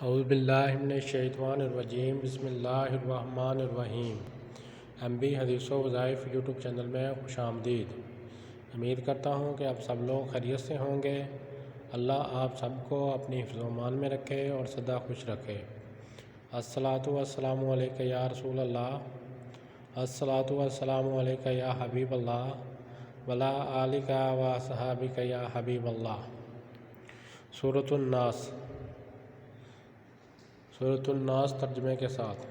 اعوذ باللہ من الشیطان الرجیم بسم اللہ الرحمن الرحیم MB حدیث و وظائف یوٹیوب چینل میں خوش آمدید۔ امید کرتا ہوں کہ آپ سب لوگ خیریت سے ہوں گے۔ اللہ آپ سب کو اپنی حفظ و امان میں رکھے اور سدا خوش رکھے۔ الصلاۃ والسلام علیک یا رسول اللہ، الصلاۃ والسلام علیک یا حبیب اللہ، وعلی آلک و اصحابک یا حبیب اللہ۔ سورۃ الناس۔ سورۃ الناس ترجمے کے ساتھ۔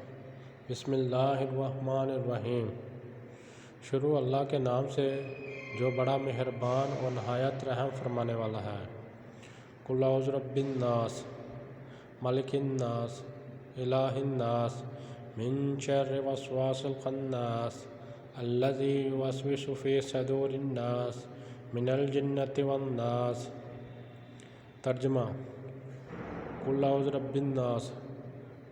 بسم اللہ الرحمن الرحیم۔ شروع اللہ کے نام سے جو بڑا مہربان اور نہایت رحم فرمانے والا ہے۔ قل اعوذ برب الناس، ملک الناس، الہ الناس، من شر الوسواس الخناس، الذی یوسوس فی صدور الناس، من الجنۃ والناس۔ ترجمہ۔ قل اعوذ برب الناس،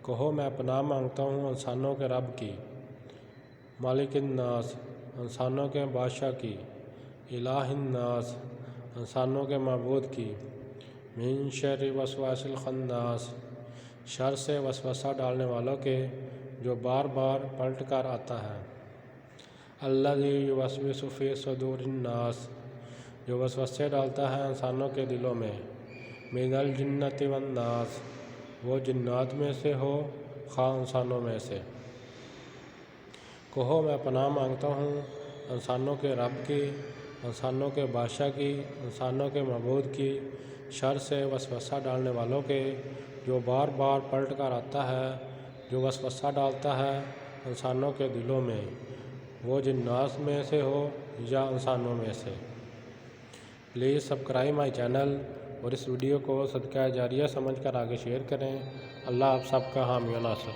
کہو میں پناہ مانگتا ہوں انسانوں کے رب کی، مالک الناس، انسانوں کے بادشاہ کی، الہ الناس، انسانوں کے معبود کی، من شر الوسواس الخناس، شر سے وسوسہ ڈالنے والوں کے جو بار بار پلٹ کر آتا ہے، الذی یوسوس فی صدور الناس، جو وسوسے ڈالتا ہے انسانوں کے دلوں میں، من الجنۃ والناس، وہ جنات میں سے ہو خواہ انسانوں میں سے۔ کہو میں پناہ مانگتا ہوں انسانوں کے رب کی، انسانوں کے بادشاہ کی، انسانوں کے معبود کی، شر سے وسوسہ ڈالنے والوں کے جو بار بار پلٹ کر آتا ہے، جو وسوسہ ڈالتا ہے انسانوں کے دلوں میں، وہ جنات میں سے ہو یا انسانوں میں سے۔ پلیز سبسکرائب مائی چینل اور اس ویڈیو کو صدقہ جاریہ سمجھ کر آگے شیئر کریں۔ اللہ آپ سب کا حامی و ناصر۔